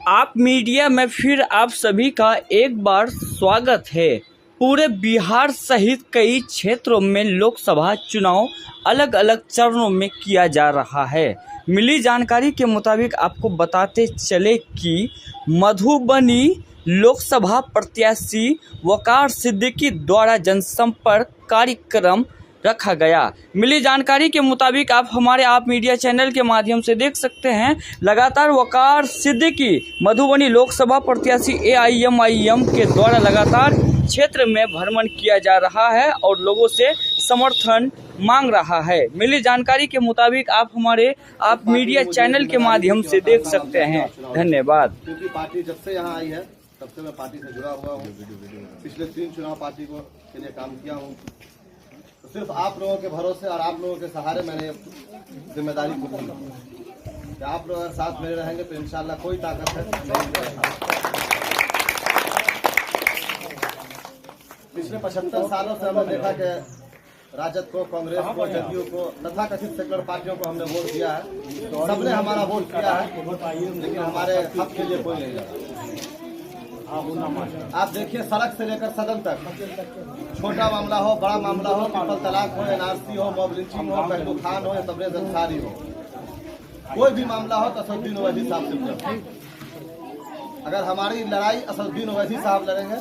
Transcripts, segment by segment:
आप मीडिया में फिर आप सभी का एक बार स्वागत है। पूरे बिहार सहित कई क्षेत्रों में लोकसभा चुनाव अलग अलग चरणों में किया जा रहा है। मिली जानकारी के मुताबिक आपको बताते चले कि मधुबनी लोकसभा प्रत्याशी वकार सिद्दीकी द्वारा जनसंपर्क कार्यक्रम रखा गया। मिली जानकारी के मुताबिक आप हमारे आप मीडिया चैनल के माध्यम से देख सकते हैं, लगातार वकार सिद्दीकी मधुबनी लोकसभा प्रत्याशी AIMIM के द्वारा लगातार क्षेत्र में भ्रमण किया जा रहा है और लोगों से समर्थन मांग रहा है। मिली जानकारी के मुताबिक आप हमारे आप मीडिया चैनल के माध्यम से देख सकते हैं। धन्यवाद। क्योंकि पार्टी जब से यहाँ आई है तब से मैं पार्टी से जुड़ा हुआ हूँ। पिछले 3 चुनाव पार्टी के लिए काम किया हूँ। तो सिर्फ आप लोगों के भरोसे और आप लोगों के सहारे मैंने जिम्मेदारी को ली कि आप लोग अगर साथ मेरे रहेंगे तो इंशाल्लाह कोई ताकत है नहीं। पिछले 75 सालों से हमने देखा कि राजद को, कांग्रेस को, जदयू को, तथा कथित सेकुलर पार्टियों को हमने वोट दिया है। सबने हमारा वोट किया है, लेकिन हमारे हक के लिए कोई नहीं लगा। आप देखिए, सड़क से लेकर सदन तक, छोटा मामला हो, बड़ा मामला हो, ट्रिपल तलाक हो, NRC हो, मॉब लिंचिंग हो, पहलू खान हो या तबरेज अंसारी हो, कोई भी मामला हो तो असदुद्दीन ओवैसी साहब से पूछो। अगर हमारी लड़ाई असदुद्दीन ओवैसी साहब लड़ेंगे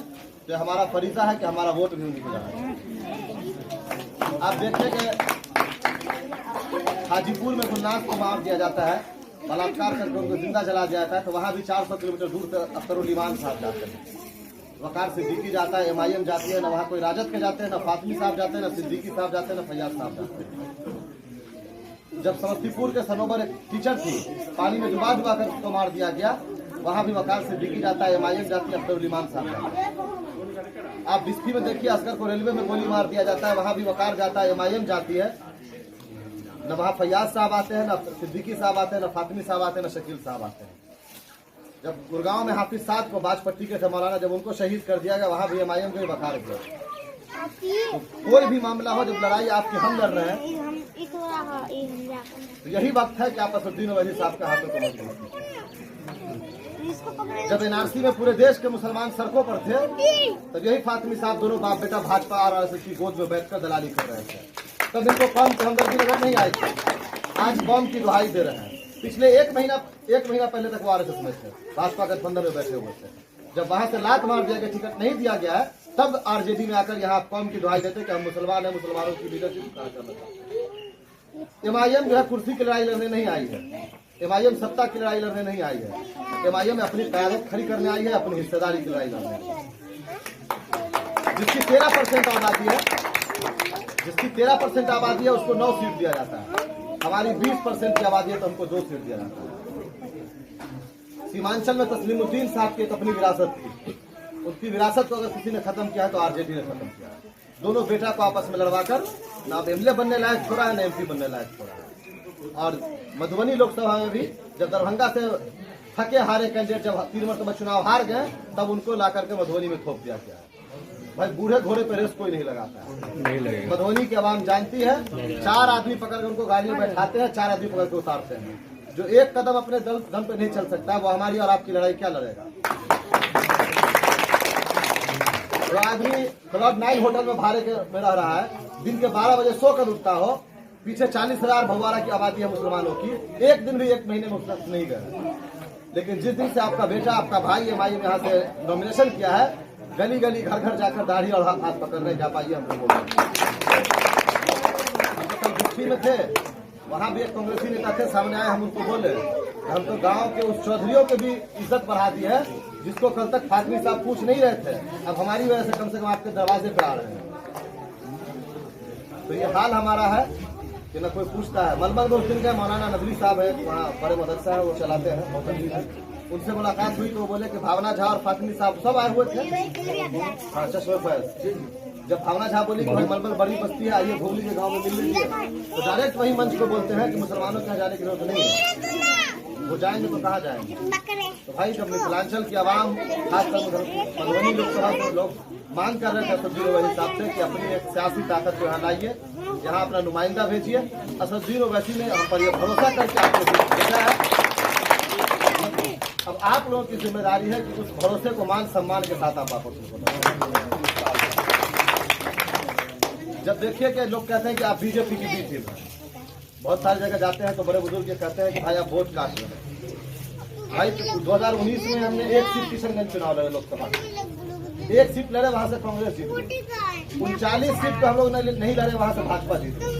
तो हमारा फरीजा है कि हमारा वोट भी उन्हीं को जाना। आप देखिए कि हाजीपुर में गुलनाज को मार दिया जाता है, बलात्कार करके उनको जिंदा जला दिया जाता है, तो वहाँ भी 400 किलोमीटर दूर से अख्तरुल ईमान साहब जाते हैं। वकार सिद्दीकी जाता है, MIM जाती है, न वहाँ कोई राजद के जाते हैं, न फातिमी साहब जाते हैं, न सिद्दीकी साहब जाते हैं, न फैयाज साहब जाते हैं। जब समस्तीपुर के सनोबर एक टीचर थी, पानी में डुबा कर उसको मार दिया गया, वहाँ भी वकार सिद्दीकी जाता है, MIM जाती है, अख्तरुल ईमान साहब जाता है। आप बिस्फी में देखिए, असगर को रेलवे में गोली मार दिया जाता है, वहाँ भी वकार जाता है, MIM जाती है। न वहाँ फैयाज साहब आते हैं, न सिद्दीकी साहब आते हैं, न फातिमी साहब आते हैं, न शकील साहब आते हैं। जब गुड़गांव में हाफिज साहब को बाजपट्टी के थे मौलाना, जब उनको शहीद कर दिया गया, वहाँ भी MIM को वकार किया। तो कोई भी मामला हो, जब लड़ाई आपकी हम लड़ रहे हैं, तो यही वक्त है कि आप असदुद्दीन ओवैसी साहब के हाथों को मजबूत। जब NRC में पूरे देश के मुसलमान सड़कों पर थे, तब यही फातिमी साहब दोनों बाप बेटा भाजपा और RSS की गोद में बैठकर दलाली कर रहे थे। तब इनको कौम की हमदर्दी नजर नहीं आई थी। आज कौम की दुहाई दे रहे हैं। पिछले एक महीना पहले तक वो RSS में थे, भाजपा गठबंधन में बैठे हुए थे। जब वहां से लात मार दिया गया, टिकट नहीं दिया गया है, तब RJD में आकर यहाँ कौम की दुहाई देते कि हम मुसलमान हैं, मुसलमानों की लीडरशिप करना। MIM जो है कुर्सी की लड़ाई लड़ने नहीं आई है, MIM सत्ता की लड़ाई लड़ने नहीं आई है। MIM अपनी क़यादत खड़ी करने आई है, अपनी हिस्सेदारी की लड़ाई लड़ने। जिसकी 13% आबादी है, उसको 9 सीट दिया जाता है। हमारी 20% की आबादी है, तो हमको 2 सीट दिया जाता है। सीमांचल में तस्लीमुद्दीन साहब की एक अपनी विरासत थी, उनकी विरासत को अगर किसी ने खत्म किया है तो RJD ने खत्म किया है। दोनों बेटा को आपस में लड़वाकर ना MLA बनने लायक छोड़ा है, ना MP बनने लायक छोड़ा है। और मधुबनी लोकसभा में भी जब दरभंगा से थके हारे कैंडिडेट जब 3 मरतबा चुनाव हार गए, तब उनको ला करके मधुबनी में थोप दिया गया है। भाई, बूढ़े घोड़े पर रेस कोई नहीं लगाता है। नहीं लगेगा। मधुबनी की आवाम जानती है, 4 आदमी पकड़ के उनको गाड़ी में बैठाते हैं, 4 आदमी पकड़ के उतारते हैं। जो एक कदम अपने दम पे नहीं चल सकता, वो हमारी और आपकी लड़ाई क्या लड़ेगा। जो आदमी क्लब 9 होटल में भाड़े में रह रहा है, दिन के 12 बजे सो कर उठता हो, पीछे 40,000 भगवाड़ा की आबादी है मुसलमानों की, एक दिन भी 1 महीने में उसका नहीं गए। लेकिन जिस दिन से आपका बेटा, आपका भाई MIM यहाँ से नॉमिनेशन किया है, गली गली घर घर जाकर दाढ़ी और हाथ पकड़ने जा पाइए हमको बोल रहे। कल गुत्थी में थे, वहाँ भी एक कांग्रेसी नेता थे, सामने आए, हम उनको बोले हम तो गांव के उस चौधरियों की भी इज्जत बढ़ा दी है, जिसको कल तक फातिमी साहब पूछ नहीं रहे थे, अब हमारी वजह से कम आपके दरवाजे पे आ रहे हैं। तो ये हाल हमारा है कि न कोई पूछता है। मलमल में उस दिन गए, मौलाना नदवी साहब है, वहाँ बड़े मदरसा है, वो चलाते हैं, बहुत अच्छी है। उनसे मुलाकात हुई तो वो बोले कि भावना झा और फातिमी साहब सब आए हुए थे। हाँ, चश्मे फैज। जब भावना झा बोली कि भाई मलमल बड़ी बस्ती है, आइए भोगली के गांव में मिल लीजिए, तो डायरेक्ट वही मंच को बोलते हैं कि मुसलमानों के यहाँ जाने की जरूरत नहीं है, वो जाएंगे तो कहाँ जाएंगे। तो भाई, जब मिथिलांचल की आवाम, खासकर मधुबनी लोकसभा के लोग मांग कर रहे थे असदुद्दीन ओवैसी साहब से कि अपनी एक सियासी ताकत को यहाँ लाइए, यहाँ अपना नुमाइंदा भेजिए। असदुद्दीन ओवैसी ने हम पर यह भरोसा करके आपको भेजा है। अब आप लोगों की जिम्मेदारी है कि उस भरोसे को मान सम्मान के साथ आप वापस उनको जब देखिए कि लोग कहते हैं कि आप बीजेपी की बी टीम है, बहुत सारी जगह जाते हैं तो बड़े बुजुर्ग ये कहते हैं कि भाई आप वोट काट रहे हैं। भाई 2019 में हमने एक सीट किशनगंज चुनाव लड़े लोकसभा, एक सीट लड़े वहां से कांग्रेस जीत गई। 39 सीट पे हम लोग नहीं लड़े, वहां से भाजपा जीत गई।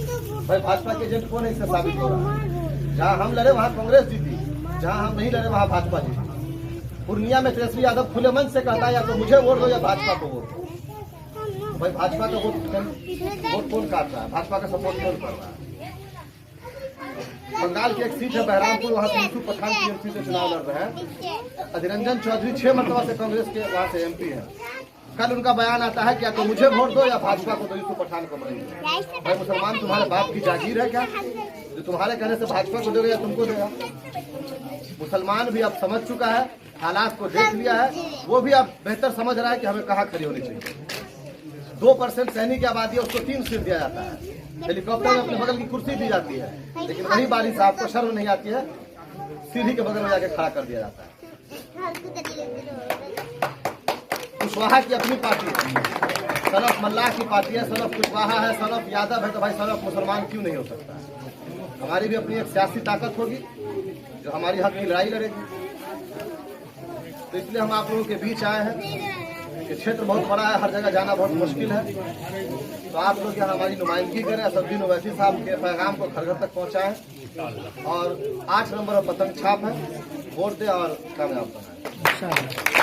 भाई भाजपा के एजेंट कौन है, इससे साबित हो रहा है। जहाँ हम लड़े वहाँ कांग्रेस जीती, जहाँ हम नहीं लड़े वहाँ भाजपा जीती। पूर्णिया में तेजस्वी यादव खुले मन से कहता है या तो मुझे वोट दो या भाजपा को वोट दो। भाई भाजपा का वोट कौन काट रहा है, भाजपा का सपोर्ट कौन कर रहा है। बंगाल की एक सीट है बहरामपुर, वहाँ से यूसुफ पठान टीएमसी से चुनाव लड़ रहे हैं। अधिरंजन चौधरी 6 मरतबा से कांग्रेस के वहाँ से एमपी है। कल उनका बयान आता है कि या तो मुझे वोट दो या भाजपा को दो, यूसुफ पठान को बढ़ेंगे। भाई मुसलमान तुम्हारे बाप की जागीर है क्या, जो तुम्हारे कहने से भाजपा को देगा या तुमको देगा। मुसलमान भी अब समझ चुका है, हालात को देख लिया है, वो भी अब बेहतर समझ रहा है कि हमें कहाँ खड़ी होनी चाहिए। 2% सैनिक की आबादी है, उसको 3 सीट दिया जाता है। हेलीकॉप्टर में अपने बगल की कुर्सी दी जाती है, लेकिन वही बारी साहब को शर्म नहीं आती है, सीढ़ी के बगल में जाके खड़ा कर दिया जाता है। कुशवाहा की अपनी पार्टी है, सनफ मल्लाह की पार्टी है, सनफ कुशवाहा है, सनफ यादव है, तो भाई सनफ मुसलमान क्यों नहीं हो सकता है। हमारी भी अपनी एक सियासी ताकत होगी जो हमारी हक की लड़ाई लड़ेगी। तो इसलिए हम आप लोगों के बीच आए हैं। ये क्षेत्र बहुत बड़ा है, हर जगह जाना बहुत मुश्किल है, तो आप लोग यहाँ हमारी नुमाइंदगी करें। असदुद्दीन ओवैसी साहब के पैगाम को घर घर तक पहुँचाएं और 8 नंबर पर पतंग छाप है, वोट दे और कामयाब बनाए।